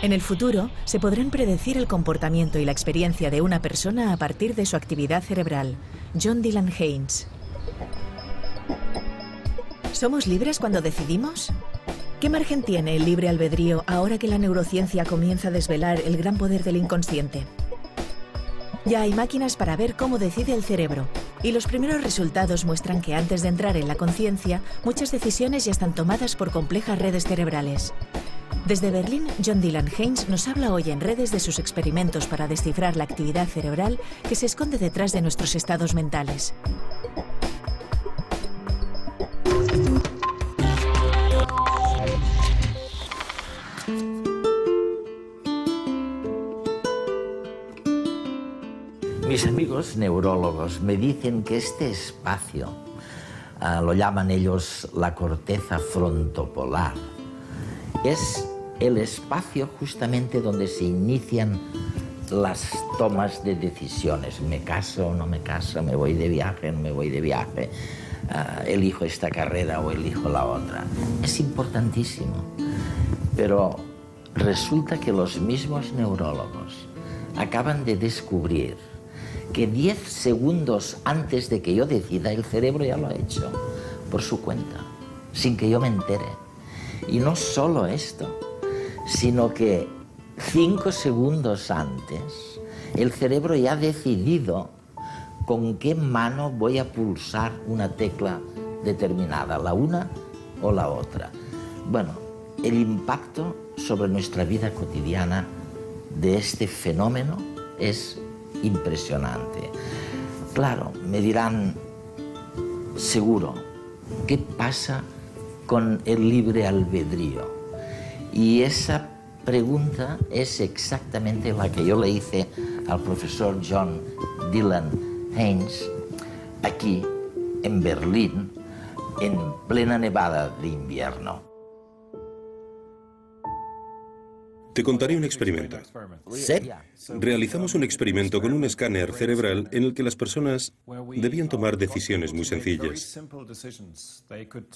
En el futuro, se podrán predecir el comportamiento y la experiencia de una persona a partir de su actividad cerebral. John Dylan Haynes. ¿Somos libres cuando decidimos? ¿Qué margen tiene el libre albedrío ahora que la neurociencia comienza a desvelar el gran poder del inconsciente? Ya hay máquinas para ver cómo decide el cerebro, y los primeros resultados muestran que antes de entrar en la conciencia, muchas decisiones ya están tomadas por complejas redes cerebrales. Desde Berlín, John Dylan Haynes nos habla hoy en redes de sus experimentos para descifrar la actividad cerebral que se esconde detrás de nuestros estados mentales. Mis amigos neurólogos me dicen que este espacio, lo llaman ellos la corteza frontopolar, es el espacio justamente donde se inician las tomas de decisiones. ¿Me caso o no me caso? ¿Me voy de viaje o no me voy de viaje? ¿Elijo esta carrera o elijo la otra? Es importantísimo. Pero resulta que los mismos neurólogos acaban de descubrir que 10 segundos antes de que yo decida, el cerebro ya lo ha hecho por su cuenta, sin que yo me entere. Y no solo esto, sino que 5 segundos antes, el cerebro ya ha decidido con qué mano voy a pulsar una tecla determinada, la una o la otra. Bueno, el impacto sobre nuestra vida cotidiana de este fenómeno es impresionante. Claro, me dirán, seguro, ¿qué pasa con el libre albedrío? Y esa pregunta es exactamente la que yo le hice al profesor John Dylan Haynes aquí en Berlín en plena nevada de invierno. Te contaré un experimento. ¿Sí? Realizamos un experimento con un escáner cerebral en el que las personas debían tomar decisiones muy sencillas.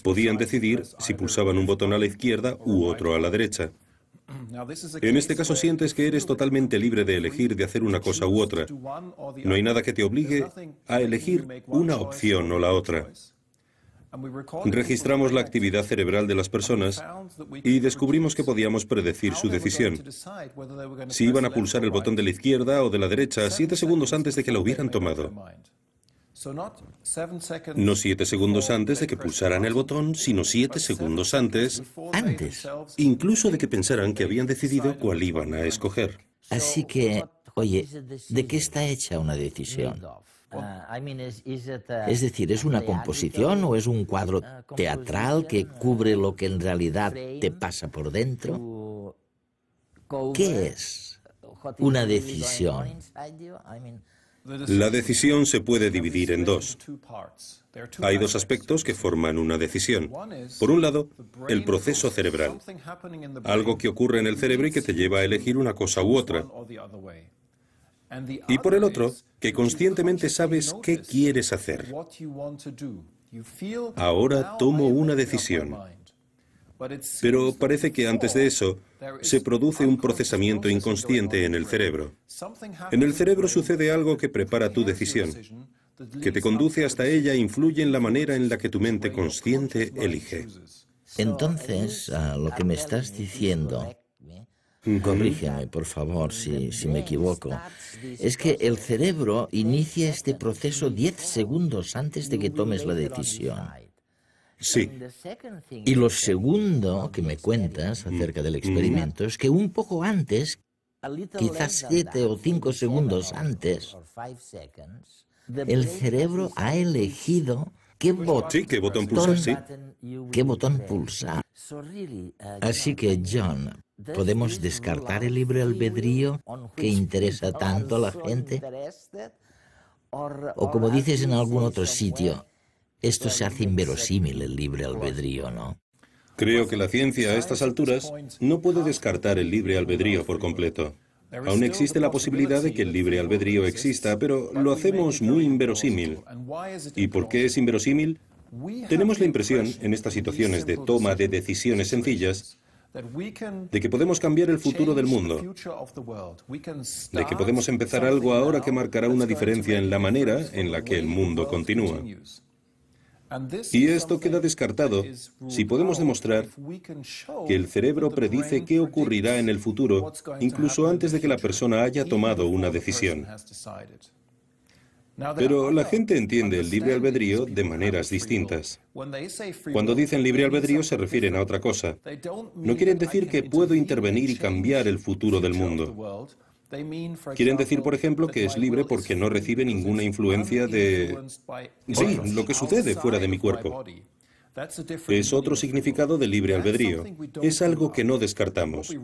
Podían decidir si pulsaban un botón a la izquierda u otro a la derecha. En este caso sientes que eres totalmente libre de elegir de hacer una cosa u otra. No hay nada que te obligue a elegir una opción o la otra. Registramos la actividad cerebral de las personas y descubrimos que podíamos predecir su decisión. Si iban a pulsar el botón de la izquierda o de la derecha 7 segundos antes de que lo hubieran tomado. No 7 segundos antes de que pulsaran el botón, sino 7 segundos antes, incluso de que pensaran que habían decidido cuál iban a escoger. Así que, oye, ¿de qué está hecha una decisión? Es decir, ¿es una composición o es un cuadro teatral que cubre lo que en realidad te pasa por dentro? ¿Qué es una decisión? La decisión se puede dividir en dos. Hay dos aspectos que forman una decisión. Por un lado, el proceso cerebral, algo que ocurre en el cerebro y que te lleva a elegir una cosa u otra. Y por el otro, que conscientemente sabes qué quieres hacer. Ahora tomo una decisión. Pero parece que antes de eso se produce un procesamiento inconsciente en el cerebro. En el cerebro sucede algo que prepara tu decisión, que te conduce hasta ella e influye en la manera en la que tu mente consciente elige. Entonces, lo que me estás diciendo, corrígeme por favor si me equivoco, es que el cerebro inicia este proceso 10 segundos antes de que tomes la decisión. Sí. Y lo segundo que me cuentas acerca del experimento es que un poco antes, quizás 7 o 5 segundos antes, el cerebro ha elegido qué botón pulsar, sí. ¿Qué botón pulsar? Así que, John, ¿podemos descartar el libre albedrío que interesa tanto a la gente? O como dices en algún otro sitio, esto se hace inverosímil el libre albedrío, ¿no? Creo que la ciencia a estas alturas no puede descartar el libre albedrío por completo. Aún existe la posibilidad de que el libre albedrío exista, pero lo hacemos muy inverosímil. ¿Y por qué es inverosímil? Tenemos la impresión, en estas situaciones de toma de decisiones sencillas, de que podemos cambiar el futuro del mundo, de que podemos empezar algo ahora que marcará una diferencia en la manera en la que el mundo continúa. Y esto queda descartado si podemos demostrar que el cerebro predice qué ocurrirá en el futuro, incluso antes de que la persona haya tomado una decisión. Pero la gente entiende el libre albedrío de maneras distintas. Cuando dicen libre albedrío se refieren a otra cosa. No quieren decir que puedo intervenir y cambiar el futuro del mundo. Quieren decir, por ejemplo, que es libre porque no recibe ninguna influencia de... Sí, lo que sucede fuera de mi cuerpo. Es otro significado de libre albedrío. Es algo que no descartamos.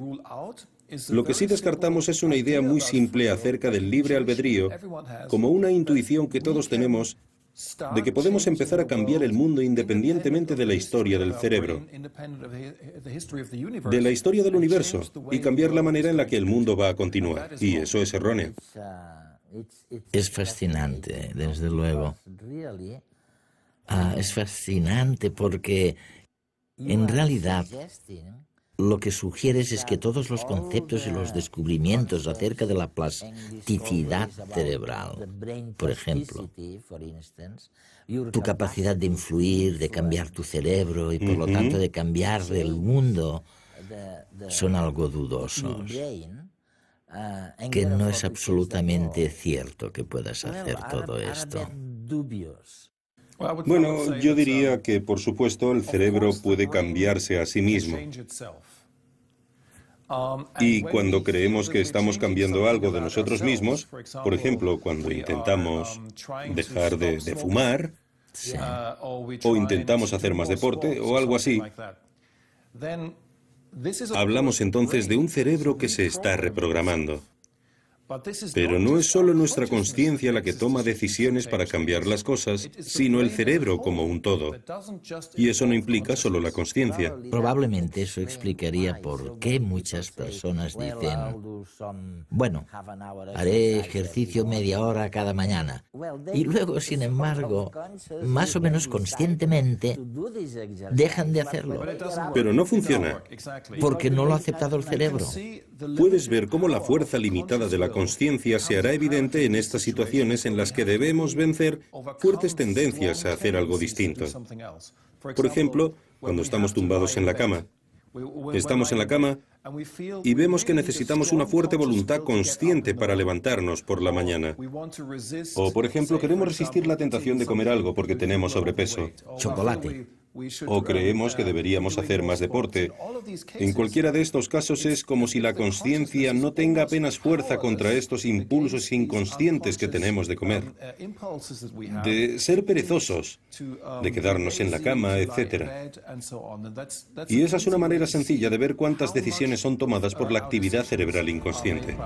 Lo que sí descartamos es una idea muy simple acerca del libre albedrío, como una intuición que todos tenemos de que podemos empezar a cambiar el mundo independientemente de la historia del cerebro, de la historia del universo, y cambiar la manera en la que el mundo va a continuar. Y eso es erróneo. Es fascinante, desde luego. Es fascinante porque, en realidad, lo que sugieres es que todos los conceptos y los descubrimientos acerca de la plasticidad cerebral, por ejemplo, tu capacidad de influir, de cambiar tu cerebro y por lo tanto de cambiar el mundo, son algo dudosos. Que no es absolutamente cierto que puedas hacer todo esto. Bueno, yo diría que, por supuesto, el cerebro puede cambiarse a sí mismo. Y cuando creemos que estamos cambiando algo de nosotros mismos, por ejemplo, cuando intentamos dejar de fumar, o intentamos hacer más deporte, o algo así, hablamos entonces de un cerebro que se está reprogramando. Pero no es solo nuestra consciencia la que toma decisiones para cambiar las cosas, sino el cerebro como un todo. Y eso no implica solo la consciencia. Probablemente eso explicaría por qué muchas personas dicen, bueno, haré ejercicio media hora cada mañana. Y luego, sin embargo, más o menos conscientemente, dejan de hacerlo. Pero no funciona. Porque no lo ha aceptado el cerebro. Puedes ver cómo la fuerza limitada de la consciencia se hará evidente en estas situaciones en las que debemos vencer fuertes tendencias a hacer algo distinto. Por ejemplo, cuando estamos tumbados en la cama. Estamos en la cama y vemos que necesitamos una fuerte voluntad consciente para levantarnos por la mañana. O, por ejemplo, queremos resistir la tentación de comer algo porque tenemos sobrepeso. Chocolate. O creemos que deberíamos hacer más deporte. En cualquiera de estos casos es como si la consciencia no tenga apenas fuerza contra estos impulsos inconscientes que tenemos de comer, de ser perezosos, de quedarnos en la cama, etc. Y esa es una manera sencilla de ver cuántas decisiones son tomadas por la actividad cerebral inconsciente.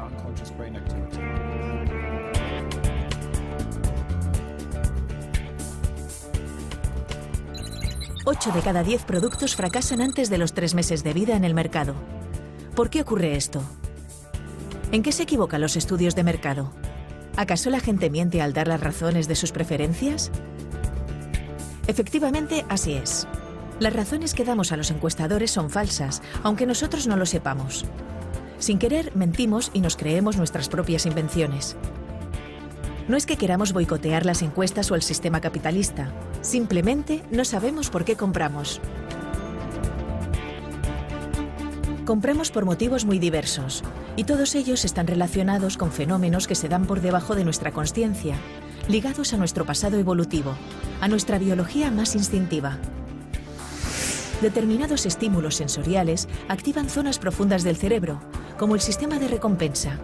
8 de cada 10 productos fracasan antes de los 3 meses de vida en el mercado. ¿Por qué ocurre esto? ¿En qué se equivocan los estudios de mercado? ¿Acaso la gente miente al dar las razones de sus preferencias? Efectivamente, así es. Las razones que damos a los encuestadores son falsas, aunque nosotros no lo sepamos. Sin querer, mentimos y nos creemos nuestras propias invenciones. No es que queramos boicotear las encuestas o el sistema capitalista. Simplemente no sabemos por qué compramos. Compramos por motivos muy diversos, y todos ellos están relacionados con fenómenos que se dan por debajo de nuestra consciencia, ligados a nuestro pasado evolutivo, a nuestra biología más instintiva. Determinados estímulos sensoriales activan zonas profundas del cerebro, como el sistema de recompensa,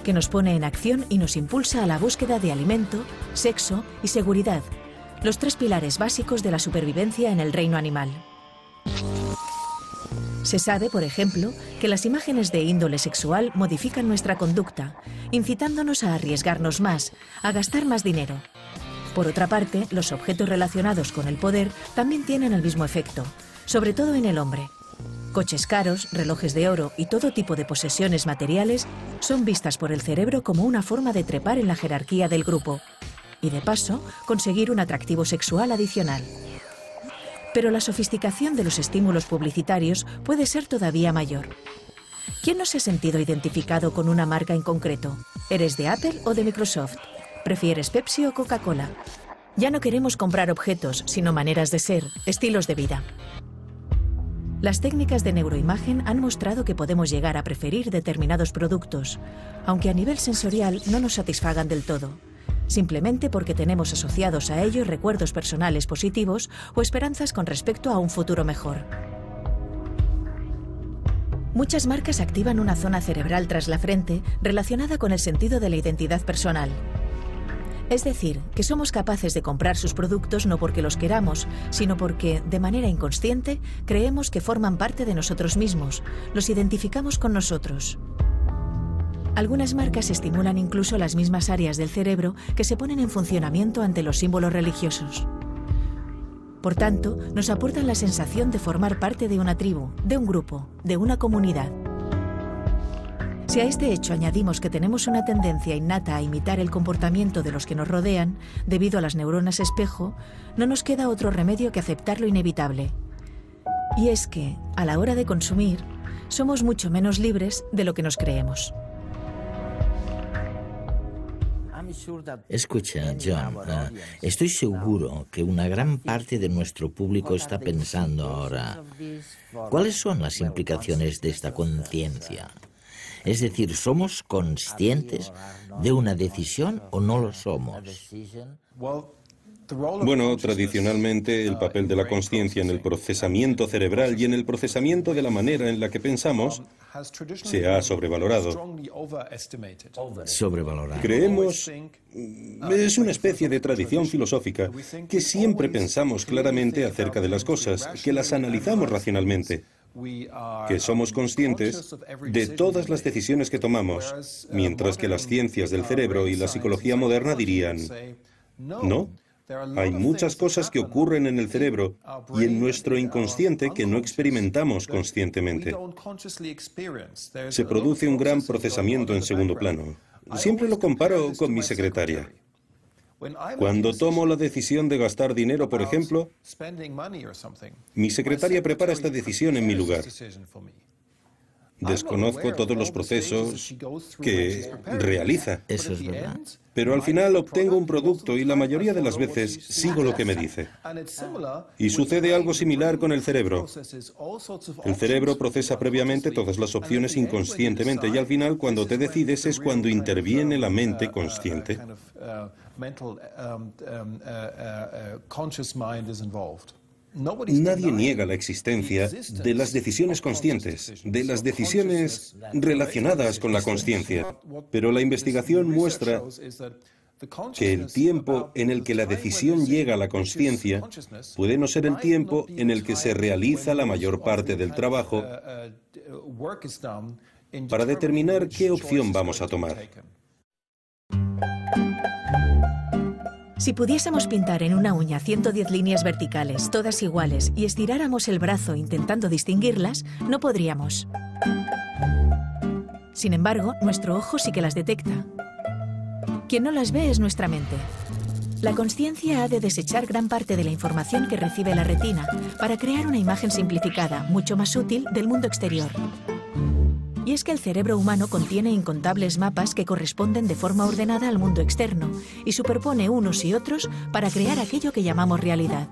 que nos pone en acción y nos impulsa a la búsqueda de alimento, sexo y seguridad, los 3 pilares básicos de la supervivencia en el reino animal. Se sabe, por ejemplo, que las imágenes de índole sexual modifican nuestra conducta, incitándonos a arriesgarnos más, a gastar más dinero. Por otra parte, los objetos relacionados con el poder también tienen el mismo efecto, sobre todo en el hombre. Coches caros, relojes de oro y todo tipo de posesiones materiales son vistas por el cerebro como una forma de trepar en la jerarquía del grupo y, de paso, conseguir un atractivo sexual adicional. Pero la sofisticación de los estímulos publicitarios puede ser todavía mayor. ¿Quién no se ha sentido identificado con una marca en concreto? ¿Eres de Apple o de Microsoft? ¿Prefieres Pepsi o Coca-Cola? Ya no queremos comprar objetos, sino maneras de ser, estilos de vida. Las técnicas de neuroimagen han mostrado que podemos llegar a preferir determinados productos, aunque a nivel sensorial no nos satisfagan del todo, simplemente porque tenemos asociados a ellos recuerdos personales positivos o esperanzas con respecto a un futuro mejor. Muchas marcas activan una zona cerebral tras la frente relacionada con el sentido de la identidad personal. Es decir, que somos capaces de comprar sus productos no porque los queramos, sino porque, de manera inconsciente, creemos que forman parte de nosotros mismos, los identificamos con nosotros. Algunas marcas estimulan incluso las mismas áreas del cerebro que se ponen en funcionamiento ante los símbolos religiosos. Por tanto, nos aportan la sensación de formar parte de una tribu, de un grupo, de una comunidad. Si a este hecho añadimos que tenemos una tendencia innata a imitar el comportamiento de los que nos rodean, debido a las neuronas espejo, no nos queda otro remedio que aceptar lo inevitable. Y es que, a la hora de consumir, somos mucho menos libres de lo que nos creemos. Escucha, John, estoy seguro que una gran parte de nuestro público está pensando ahora, ¿cuáles son las implicaciones de esta conciencia? Es decir, ¿somos conscientes de una decisión o no lo somos? Bueno, tradicionalmente el papel de la consciencia en el procesamiento cerebral y en el procesamiento de la manera en la que pensamos se ha sobrevalorado. Sobrevalorado. Creemos, es una especie de tradición filosófica, que siempre pensamos claramente acerca de las cosas, que las analizamos racionalmente, que somos conscientes de todas las decisiones que tomamos, mientras que las ciencias del cerebro y la psicología moderna dirían, no, hay muchas cosas que ocurren en el cerebro y en nuestro inconsciente que no experimentamos conscientemente. Se produce un gran procesamiento en segundo plano. Siempre lo comparo con mi secretaria. Cuando tomo la decisión de gastar dinero, por ejemplo, mi secretaria prepara esta decisión en mi lugar. Desconozco todos los procesos que realiza. Eso es verdad. Pero al final obtengo un producto y la mayoría de las veces sigo lo que me dice. Y sucede algo similar con el cerebro. El cerebro procesa previamente todas las opciones inconscientemente y al final cuando te decides es cuando interviene la mente consciente. Nadie niega la existencia de las decisiones conscientes, de las decisiones relacionadas con la consciencia, pero la investigación muestra que el tiempo en el que la decisión llega a la consciencia puede no ser el tiempo en el que se realiza la mayor parte del trabajo para determinar qué opción vamos a tomar. Si pudiésemos pintar en una uña 110 líneas verticales, todas iguales, y estiráramos el brazo intentando distinguirlas, no podríamos. Sin embargo, nuestro ojo sí que las detecta. Quien no las ve es nuestra mente. La consciencia ha de desechar gran parte de la información que recibe la retina para crear una imagen simplificada, mucho más útil, del mundo exterior. Y es que el cerebro humano contiene incontables mapas que corresponden de forma ordenada al mundo externo y superpone unos y otros para crear aquello que llamamos realidad.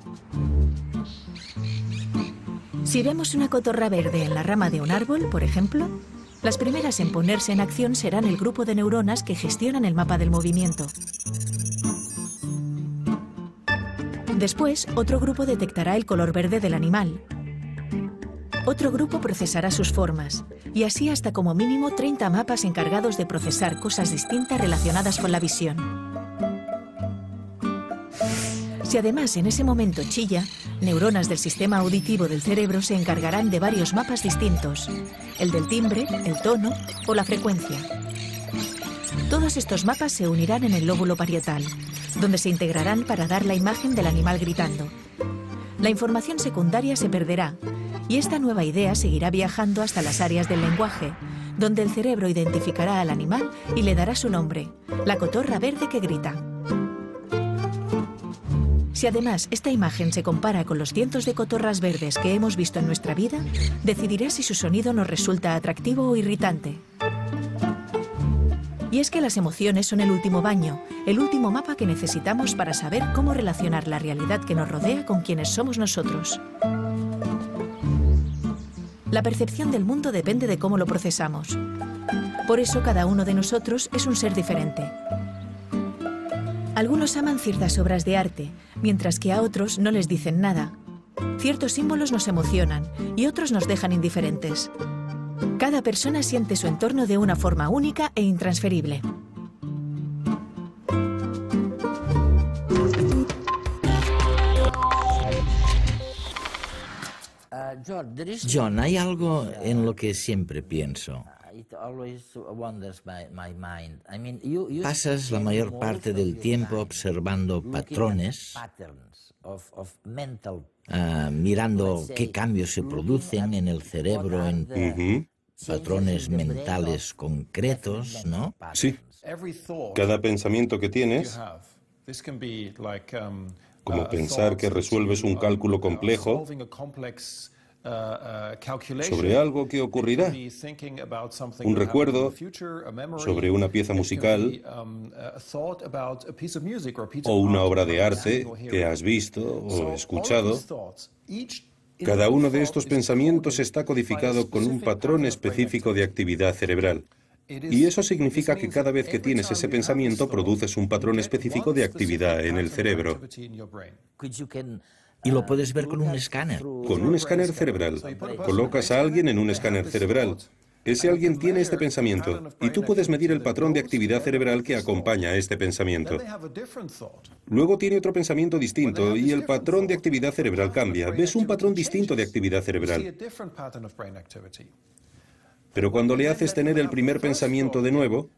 Si vemos una cotorra verde en la rama de un árbol, por ejemplo, las primeras en ponerse en acción serán el grupo de neuronas que gestionan el mapa del movimiento. Después, otro grupo detectará el color verde del animal. Otro grupo procesará sus formas, y así hasta como mínimo 30 mapas encargados de procesar cosas distintas relacionadas con la visión. Si además en ese momento chilla, neuronas del sistema auditivo del cerebro se encargarán de varios mapas distintos, el del timbre, el tono o la frecuencia. Todos estos mapas se unirán en el lóbulo parietal, donde se integrarán para dar la imagen del animal gritando. La información secundaria se perderá, y esta nueva idea seguirá viajando hasta las áreas del lenguaje, donde el cerebro identificará al animal y le dará su nombre, la cotorra verde que grita. Si además esta imagen se compara con los cientos de cotorras verdes que hemos visto en nuestra vida, decidirás si su sonido nos resulta atractivo o irritante. Y es que las emociones son el último baño, el último mapa que necesitamos para saber cómo relacionar la realidad que nos rodea con quienes somos nosotros. La percepción del mundo depende de cómo lo procesamos. Por eso cada uno de nosotros es un ser diferente. Algunos aman ciertas obras de arte, mientras que a otros no les dicen nada. Ciertos símbolos nos emocionan y otros nos dejan indiferentes. Cada persona siente su entorno de una forma única e intransferible. John, hay algo en lo que siempre pienso. Pasas la mayor parte del tiempo observando patrones, mirando qué cambios se producen en el cerebro en patrones mentales concretos, ¿no? Sí. Cada pensamiento que tienes, como pensar que resuelves un cálculo complejo sobre algo que ocurrirá, un recuerdo sobre una pieza musical o una obra de arte que has visto o escuchado. Cada uno de estos pensamientos está codificado con un patrón específico de actividad cerebral. Y eso significa que cada vez que tienes ese pensamiento, produces un patrón específico de actividad en el cerebro. Y lo puedes ver con un escáner. Con un escáner cerebral. Colocas a alguien en un escáner cerebral. Ese alguien tiene este pensamiento, y tú puedes medir el patrón de actividad cerebral que acompaña a este pensamiento. Luego tiene otro pensamiento distinto, y el patrón de actividad cerebral cambia. Ves un patrón distinto de actividad cerebral. Pero cuando le haces tener el primer pensamiento de nuevo,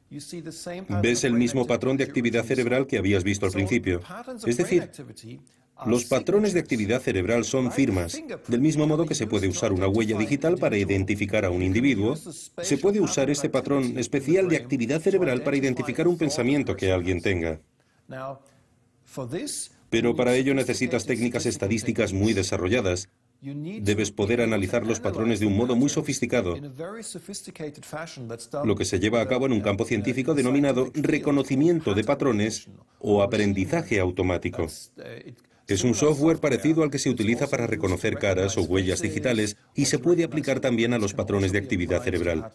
ves el mismo patrón de actividad cerebral que habías visto al principio. Es decir, los patrones de actividad cerebral son firmas. Del mismo modo que se puede usar una huella digital para identificar a un individuo, se puede usar este patrón especial de actividad cerebral para identificar un pensamiento que alguien tenga. Pero para ello necesitas técnicas estadísticas muy desarrolladas. Debes poder analizar los patrones de un modo muy sofisticado, lo que se lleva a cabo en un campo científico denominado reconocimiento de patrones o aprendizaje automático. Es un software parecido al que se utiliza para reconocer caras o huellas digitales y se puede aplicar también a los patrones de actividad cerebral.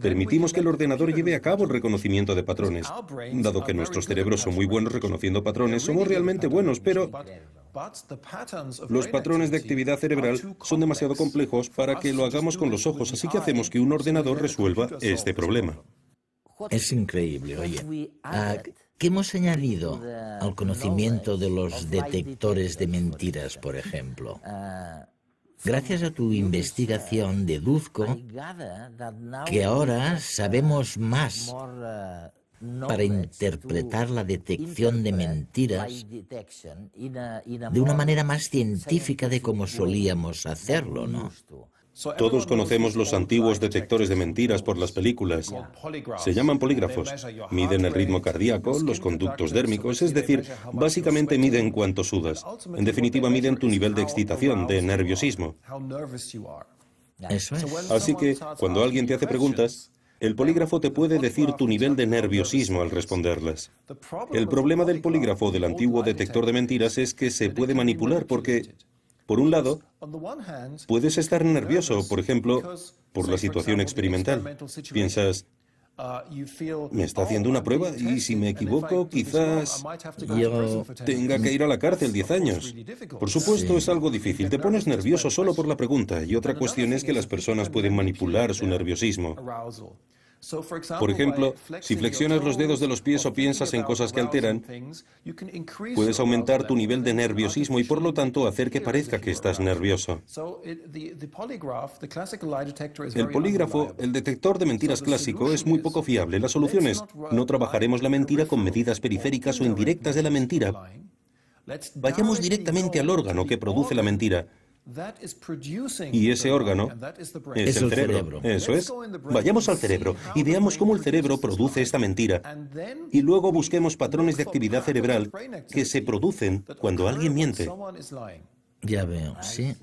Permitimos que el ordenador lleve a cabo el reconocimiento de patrones. Dado que nuestros cerebros son muy buenos reconociendo patrones, somos realmente buenos, pero los patrones de actividad cerebral son demasiado complejos para que lo hagamos con los ojos, así que hacemos que un ordenador resuelva este problema. Es increíble, oye. ¿Qué hemos añadido al conocimiento de los detectores de mentiras, por ejemplo? Gracias a tu investigación deduzco que ahora sabemos más para interpretar la detección de mentiras de una manera más científica de como solíamos hacerlo, ¿no? Todos conocemos los antiguos detectores de mentiras por las películas. Se llaman polígrafos. Miden el ritmo cardíaco, los conductos dérmicos, es decir, básicamente miden cuánto sudas. En definitiva, miden tu nivel de excitación, de nerviosismo. Eso es. Así que, cuando alguien te hace preguntas, el polígrafo te puede decir tu nivel de nerviosismo al responderlas. El problema del polígrafo del antiguo detector de mentiras es que se puede manipular porque, por un lado, puedes estar nervioso, por ejemplo, por la situación experimental. Piensas, me está haciendo una prueba y si me equivoco, quizás yo tenga que ir a la cárcel 10 años. Por supuesto, es algo difícil. Te pones nervioso solo por la pregunta. Y otra cuestión es que las personas pueden manipular su nerviosismo. Por ejemplo, si flexionas los dedos de los pies o piensas en cosas que alteran, puedes aumentar tu nivel de nerviosismo y por lo tanto hacer que parezca que estás nervioso. El polígrafo, el detector de mentiras clásico, es muy poco fiable. La solución es, no trabajaremos la mentira con medidas periféricas o indirectas de la mentira. Vayamos directamente al órgano que produce la mentira. Y ese órgano es el cerebro. Eso es. Vayamos al cerebro y veamos cómo el cerebro produce esta mentira. Y luego busquemos patrones de actividad cerebral que se producen cuando alguien miente. Ya veo, sí.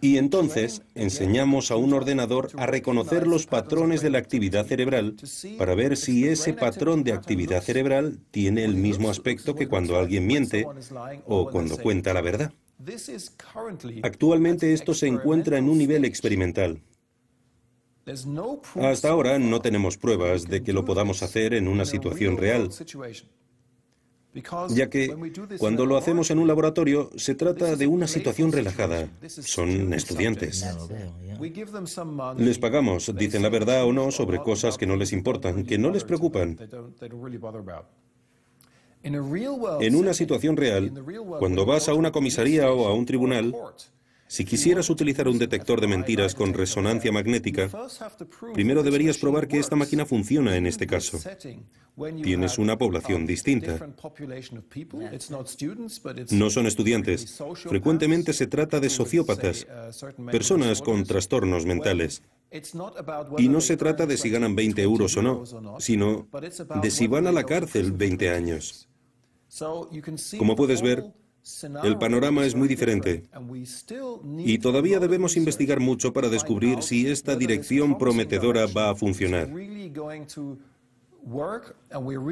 Y entonces enseñamos a un ordenador a reconocer los patrones de la actividad cerebral para ver si ese patrón de actividad cerebral tiene el mismo aspecto que cuando alguien miente o cuando cuenta la verdad. Actualmente esto se encuentra en un nivel experimental. Hasta ahora no tenemos pruebas de que lo podamos hacer en una situación real, ya que cuando lo hacemos en un laboratorio se trata de una situación relajada. Son estudiantes. Les pagamos, dicen la verdad o no sobre cosas que no les importan, que no les preocupan. En una situación real, cuando vas a una comisaría o a un tribunal, si quisieras utilizar un detector de mentiras con resonancia magnética, primero deberías probar que esta máquina funciona en este caso. Tienes una población distinta. No son estudiantes. Frecuentemente se trata de sociópatas, personas con trastornos mentales. Y no se trata de si ganan 20 euros o no, sino de si van a la cárcel 20 años. Como puedes ver, el panorama es muy diferente y todavía debemos investigar mucho para descubrir si esta dirección prometedora va a funcionar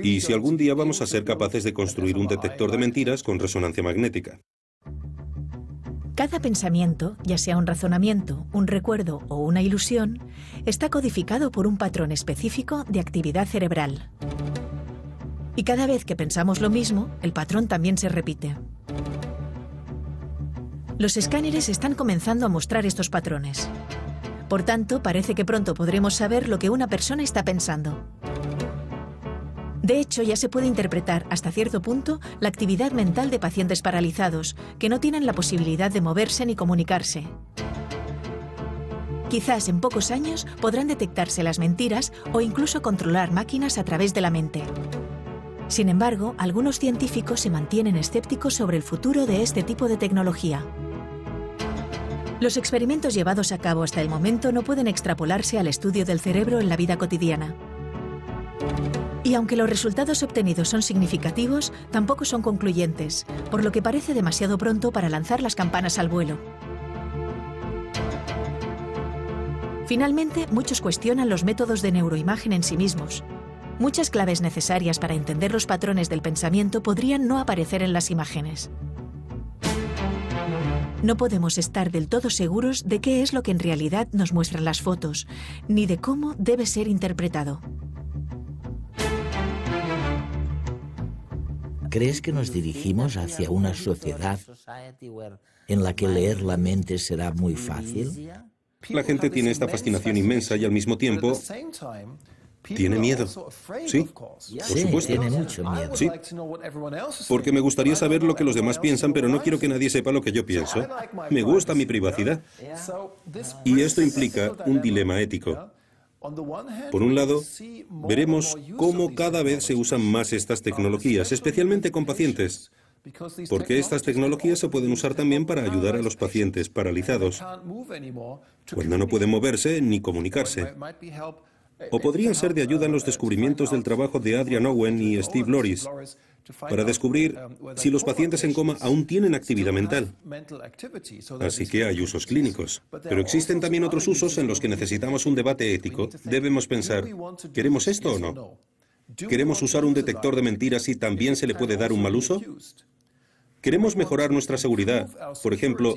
y si algún día vamos a ser capaces de construir un detector de mentiras con resonancia magnética. Cada pensamiento, ya sea un razonamiento, un recuerdo o una ilusión, está codificado por un patrón específico de actividad cerebral. Y cada vez que pensamos lo mismo, el patrón también se repite. Los escáneres están comenzando a mostrar estos patrones. Por tanto, parece que pronto podremos saber lo que una persona está pensando. De hecho, ya se puede interpretar hasta cierto punto la actividad mental de pacientes paralizados, que no tienen la posibilidad de moverse ni comunicarse. Quizás en pocos años podrán detectarse las mentiras o incluso controlar máquinas a través de la mente. Sin embargo, algunos científicos se mantienen escépticos sobre el futuro de este tipo de tecnología. Los experimentos llevados a cabo hasta el momento no pueden extrapolarse al estudio del cerebro en la vida cotidiana. Y aunque los resultados obtenidos son significativos, tampoco son concluyentes, por lo que parece demasiado pronto para lanzar las campanas al vuelo. Finalmente, muchos cuestionan los métodos de neuroimagen en sí mismos. Muchas claves necesarias para entender los patrones del pensamiento podrían no aparecer en las imágenes. No podemos estar del todo seguros de qué es lo que en realidad nos muestran las fotos, ni de cómo debe ser interpretado. ¿Crees que nos dirigimos hacia una sociedad en la que leer la mente será muy fácil? La gente tiene esta fascinación inmensa y al mismo tiempo tiene miedo. Sí, por supuesto. Tiene mucho miedo. Sí, porque me gustaría saber lo que los demás piensan, pero no quiero que nadie sepa lo que yo pienso. Me gusta mi privacidad. Y esto implica un dilema ético. Por un lado, veremos cómo cada vez se usan más estas tecnologías, especialmente con pacientes, porque estas tecnologías se pueden usar también para ayudar a los pacientes paralizados, cuando no pueden moverse ni comunicarse. O podrían ser de ayuda en los descubrimientos del trabajo de Adrian Owen y Steve Loris, para descubrir si los pacientes en coma aún tienen actividad mental. Así que hay usos clínicos. Pero existen también otros usos en los que necesitamos un debate ético. Debemos pensar, ¿queremos esto o no? ¿Queremos usar un detector de mentiras y también se le puede dar un mal uso? ¿Queremos mejorar nuestra seguridad, por ejemplo,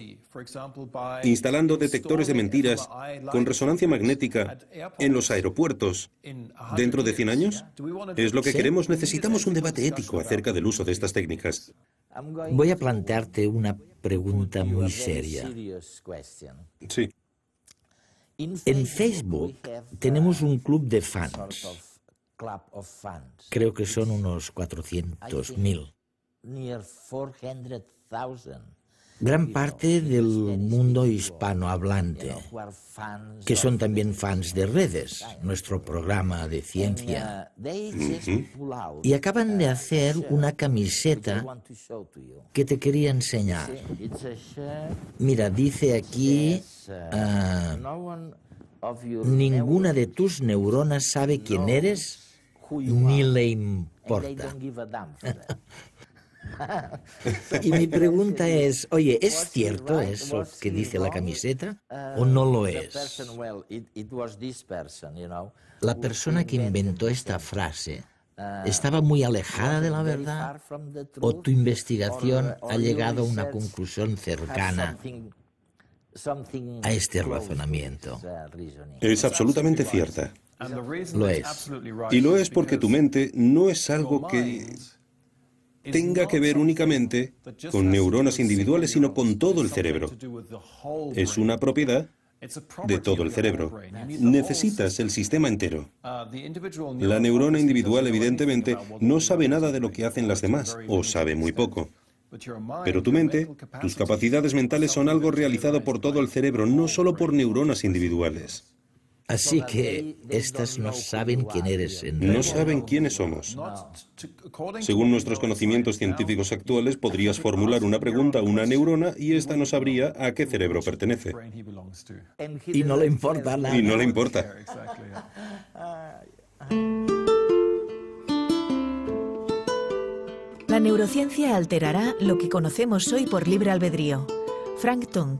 instalando detectores de mentiras con resonancia magnética en los aeropuertos dentro de 100 años? ¿Es lo que queremos? Necesitamos un debate ético acerca del uso de estas técnicas. Voy a plantearte una pregunta muy seria. Sí. En Facebook tenemos un club de fans. Creo que son unos 400.000. gran parte del mundo hispanohablante, que son también fans de Redes, nuestro programa de ciencia. Y acaban de hacer una camiseta que te quería enseñar. Mira, dice aquí, ninguna de tus neuronas sabe quién eres ni le importa. Y mi pregunta es, oye, ¿es cierto eso que dice la camiseta o no lo es? La persona que inventó esta frase ¿estaba muy alejada de la verdad o tu investigación ha llegado a una conclusión cercana a este razonamiento? Es absolutamente cierta. Lo es. Y lo es porque tu mente no es algo que tenga que ver únicamente con neuronas individuales, sino con todo el cerebro. Es una propiedad de todo el cerebro. Necesitas el sistema entero. La neurona individual, evidentemente, no sabe nada de lo que hacen las demás, o sabe muy poco. Pero tu mente, tus capacidades mentales son algo realizado por todo el cerebro, no solo por neuronas individuales. Así que estas no saben quién eres en realidad. No saben quiénes somos. Según nuestros conocimientos científicos actuales, podrías formular una pregunta a una neurona y ésta no sabría a qué cerebro pertenece. Y no le importa nada. Y no le importa. La neurociencia alterará lo que conocemos hoy por libre albedrío. Frank Tung.